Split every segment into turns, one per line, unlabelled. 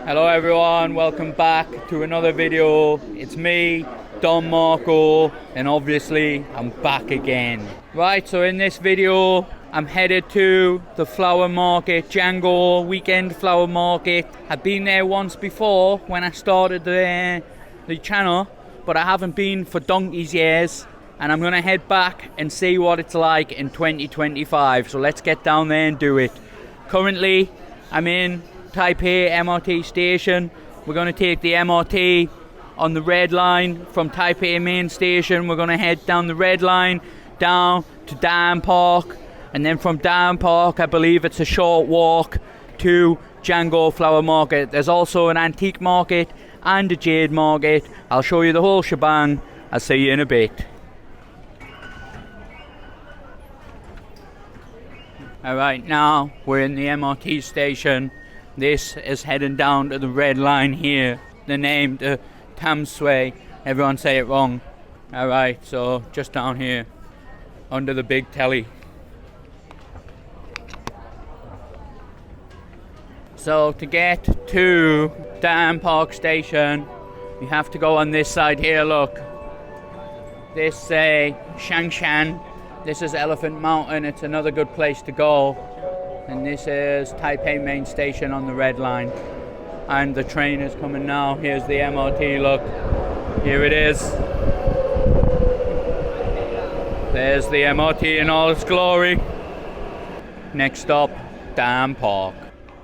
Hello everyone, welcome back to another video. It's me, Don Maarko, and obviously I'm back again. Right, so in this video I'm headed to the flower market, Jianguo weekend flower market. I've been there once before when I started the channel, but I haven't been for donkey's years, and I'm gonna head back and see what it's like in 2025. So let's get down there and do it. Currently I'm in Taipei MRT station. We're going to take the MRT on the red line from Taipei main station. We're going to head down the red line down to Dam Park, and then from Dam Park I believe it's a short walk to Jianguo flower market. There's also an antique market and a jade market. I'll show you the whole shebang. I'll see you in a bit. Alright, now we're in the MRT station. This is heading down to the red line here. The name, the Tamsui. Everyone say it wrong. Alright, so just down here, under the big telly. So to get to Dam Park Station, you have to go on this side here, look. This Shangshan. This is Elephant Mountain. It's another good place to go. And this is Taipei main station on the red line. And the train is coming now. Here's the MRT, look. Here it is. There's the MRT in all its glory. Next stop, Dam Park.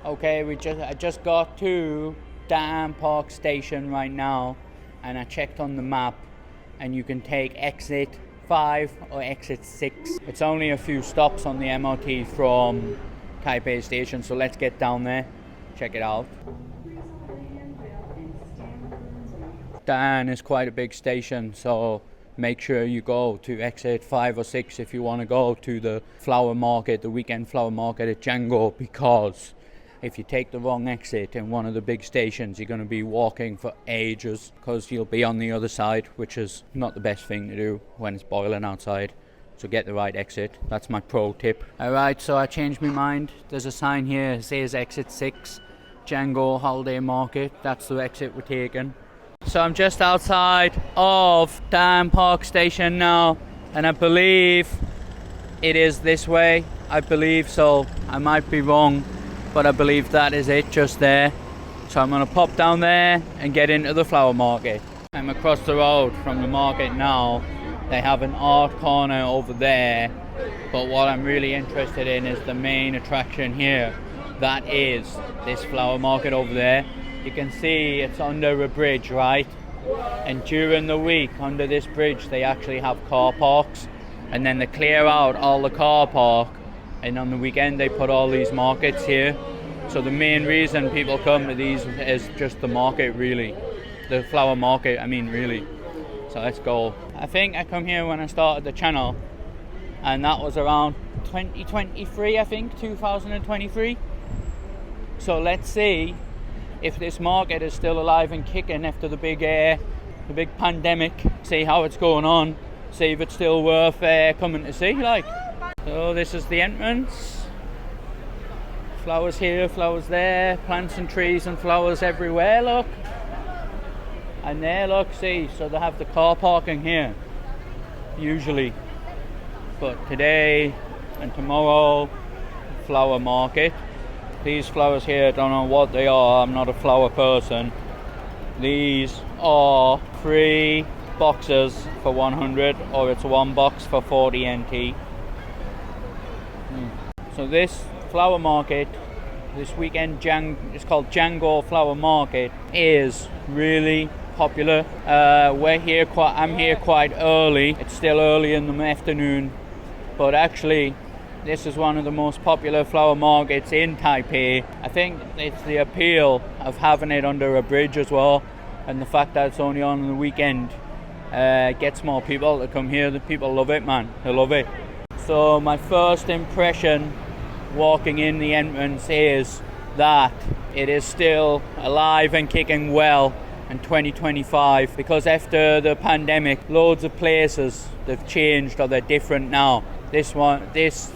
Okay, I just got to Dam Park station right now, and I checked on the map, and you can take exit 5 or exit 6. It's only a few stops on the MRT from Taipei station, so let's get down there, check it out. Dan is quite a big station, so make sure you go to exit 5 or 6 if you want to go to the flower market, the weekend flower market at Jianguo, because if you take the wrong exit in one of the big stations, you're going to be walking for ages because you'll be on the other side, which is not the best thing to do when it's boiling outside. So get the right exit. That's my pro tip. Alright, so I changed my mind. There's a sign here that says exit 6, Jianguo Holiday Market. That's the exit we're taking. So I'm just outside of Dam Park Station now, and I believe it is this way. I believe so. I might be wrong, but I believe that is it just there. So I'm gonna pop down there and get into the flower market. I'm across the road from the market now. They have an art corner over there, but what I'm really interested in is the main attraction here. That is this flower market over there. You can see it's under a bridge, right? And during the week under this bridge they actually have car parks, and then they clear out all the car park, and on the weekend they put all these markets here. So the main reason people come to these is just the market, really. The flower market, I mean, really. So let's go. I think I come here when I started the channel, and that was around 2023, I think, 2023. So let's see if this market is still alive and kicking after the big pandemic. See how it's going on. See if it's still worth coming to see, like. So this is the entrance. Flowers here, flowers there, plants and trees and flowers everywhere, look. And there, look, see, so they have the car parking here, usually. But today and tomorrow, flower market. These flowers here, I don't know what they are, I'm not a flower person. These are 3 boxes for 100, or it's 1 box for 40 NT. So this flower market, this weekend, it's called Jianguo Flower Market, is really popular. I'm here quite early. It's still early in the afternoon, but actually this is one of the most popular flower markets in Taipei. I think it's the appeal of having it under a bridge as well, and the fact that it's only on the weekend gets more people to come here. The people love it, man. They love it. So my first impression walking in the entrance is that it is still alive and kicking well in 2025, because after the pandemic loads of places they've changed or they're different now. This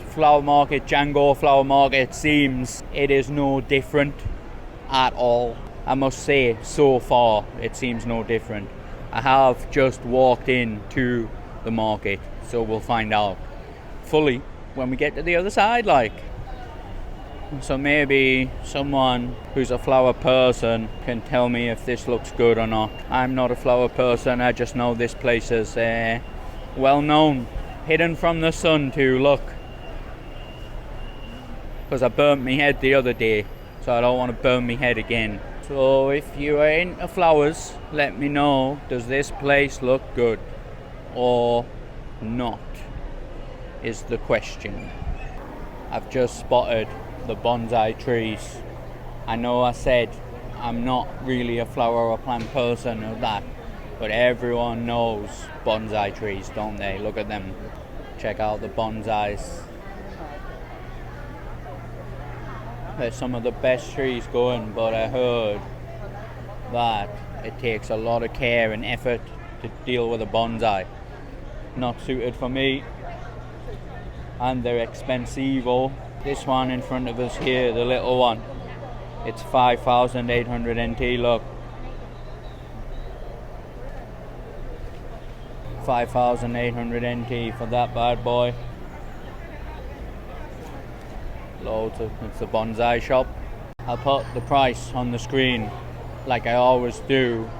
flower market, Jianguo flower market, seems it is no different at all. I must say, so far, it seems no different. I have just walked into the market, so we'll find out fully when we get to the other side, like. So maybe someone who's a flower person can tell me if this looks good or not. I'm not a flower person, I just know this place is well known, hidden from the sun too, look. Because I burnt my head the other day, so I don't want to burn my head again. So if you are into flowers, let me know, does this place look good or not, is the question. I've just spotted the bonsai trees. I know I said I'm not really a flower or plant person or that, but everyone knows bonsai trees, don't they? Look at them. Check out the bonsais. They're some of the best trees going, but I heard that it takes a lot of care and effort to deal with a bonsai. Not suited for me, and they're expensive. This one in front of us here, the little one, it's 5,800 NT, look. 5,800 NT for that bad boy. Loads of, it's the bonsai shop. I'll put the price on the screen like I always do,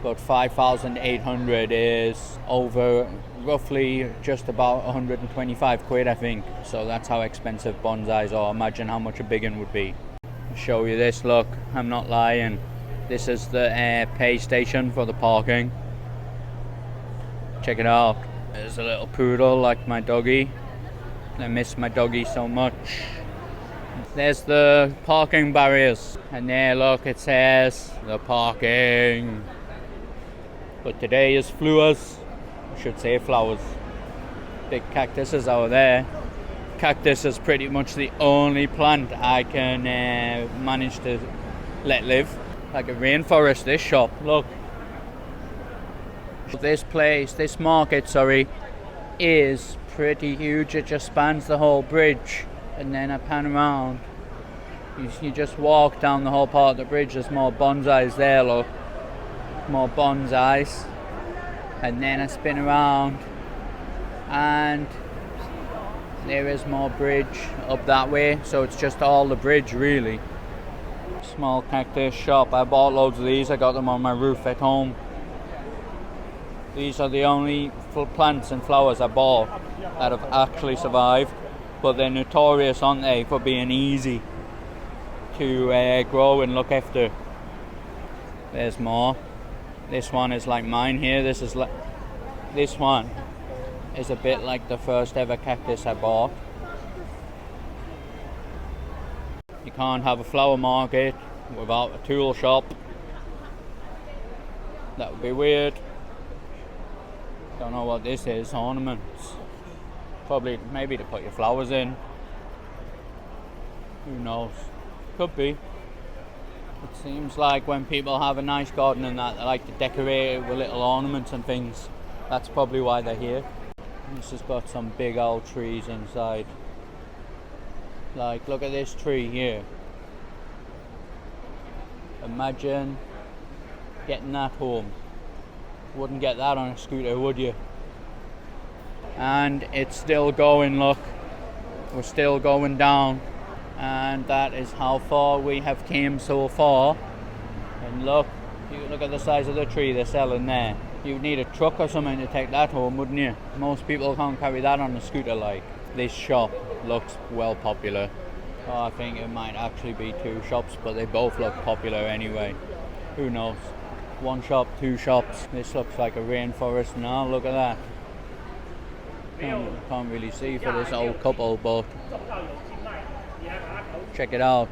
but 5,800 is over roughly just about 125 quid, I think. So that's how expensive bonsais are. Imagine how much a big one would be. I'll show you this, look, I'm not lying. This is the pay station for the parking. Check it out. There's a little poodle like my doggy. I miss my doggy so much. There's the parking barriers, and there, look, it says the parking. But today is flowers. I should say flowers. Big cactuses out there. Cactus is pretty much the only plant I can manage to let live. Like a rainforest, this shop, look. This place, this market, sorry, is pretty huge. It just spans the whole bridge. And then I pan around. You just walk down the whole part of the bridge. There's more bonsais there, look. More bonsais. And then I spin around, and there is more bridge up that way, so it's just all the bridge really. Small cactus shop. I bought loads of these. I got them on my roof at home. These are the only plants and flowers I bought that have actually survived, but they're notorious, aren't they, for being easy to grow and look after. There's more. This one is like mine here. This one is a bit like the first ever cactus I bought. You can't have a flower market without a tool shop. That would be weird. Don't know what this is. Ornaments. Probably, maybe to put your flowers in. Who knows? Could be. It seems like when people have a nice garden and that, they like to decorate it with little ornaments and things. That's probably why they're here. This has got some big old trees inside. Like, look at this tree here. Imagine getting that home. Wouldn't get that on a scooter, would you? And it's still going, look. We're still going down. And that is how far we have came so far. And look, you look at the size of the tree they're selling there. You'd need a truck or something to take that home, wouldn't you? Most people can't carry that on a scooter like. This shop looks well popular. Oh, I think it might actually be two shops, but they both look popular anyway. Who knows? One shop, two shops. This looks like a rainforest now, look at that. Can't really see for this old couple, but check it out.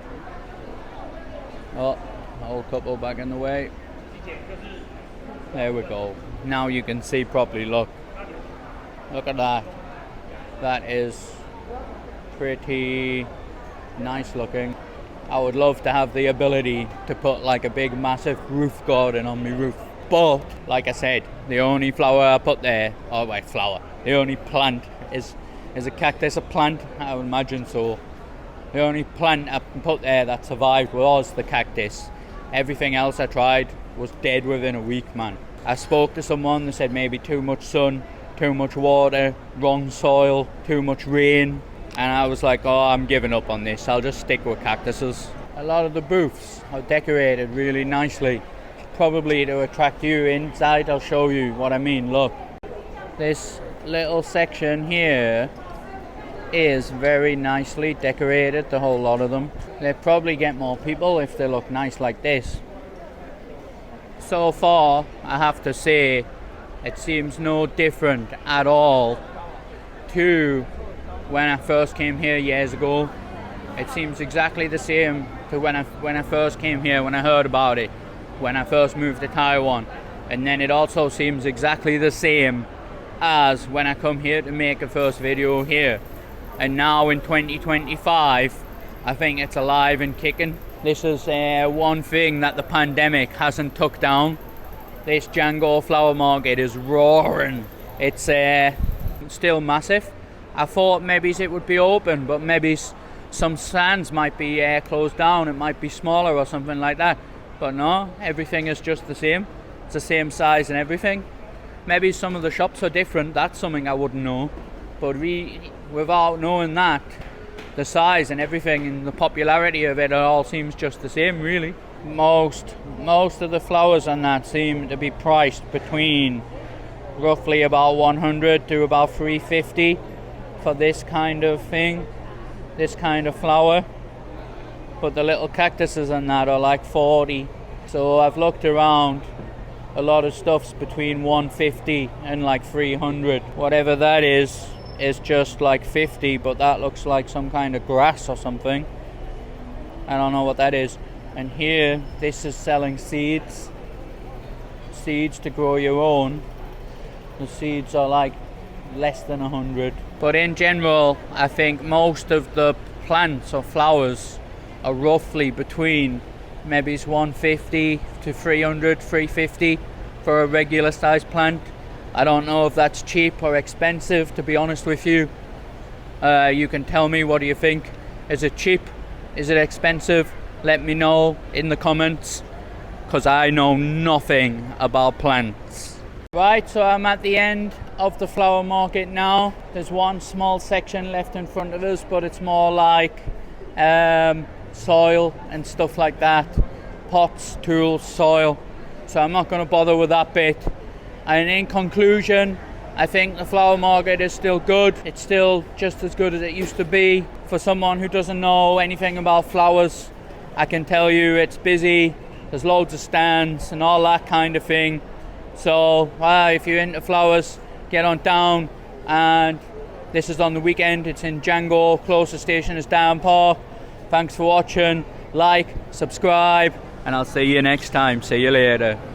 Oh, old couple back in the way. There we go. Now you can see properly, look. Look at that. That is pretty nice looking. I would love to have the ability to put like a big massive roof garden on my roof. But, like I said, the only flower I put there, oh wait, flower. The only plant is a cactus, a plant? I would imagine so. The only plant I put there that survived was the cactus. Everything else I tried was dead within a week, man. I spoke to someone, they said maybe too much sun, too much water, wrong soil, too much rain, and I was like, oh, I'm giving up on this, I'll just stick with cactuses. A lot of the booths are decorated really nicely, probably to attract you inside. I'll show you what I mean. Look, this little section here is very nicely decorated, the whole lot of them. They probably get more people if they look nice like this. So far, I have to say, it seems no different at all to when I first came here years ago. It seems exactly the same to when I first came here, when I heard about it, when I first moved to Taiwan. And then it also seems exactly the same as when I come here to make a first video here. And now in 2025, I think it's alive and kicking. This is one thing that the pandemic hasn't took down. This Jianguo flower market is roaring. It's still massive. I thought maybe it would be open, but maybe some stands might be closed down. It might be smaller or something like that. But no, everything is just the same. It's the same size and everything. Maybe some of the shops are different. That's something I wouldn't know. But without knowing that, the size and everything and the popularity of it all seems just the same, really. Most of the flowers on that seem to be priced between roughly about 100 to about 350 for this kind of thing, this kind of flower. But the little cactuses on that are like 40. So I've looked around, a lot of stuff's between 150 and like 300. Whatever that is just like 50, but that looks like some kind of grass or something. I don't know what that is. And here, this is selling seeds to grow your own. The seeds are like less than 100. But in general, I think most of the plants or flowers are roughly between maybe it's 150 to 300, 350 for a regular size plant. I don't know if that's cheap or expensive, to be honest with you. You can tell me, what do you think? Is it cheap? Is it expensive? Let me know in the comments, because I know nothing about plants. Right, so I'm at the end of the flower market now. There's one small section left in front of us, but it's more like soil and stuff like that. Pots, tools, soil. So I'm not going to bother with that bit. And in conclusion, I think the flower market is still good. It's still just as good as it used to be. For someone who doesn't know anything about flowers, I can tell you it's busy. There's loads of stands and all that kind of thing. So if you're into flowers, get on down. And this is on the weekend. It's in Jianguo. Closest station is Down Park. Thanks for watching. Like, subscribe, and I'll see you next time. See you later.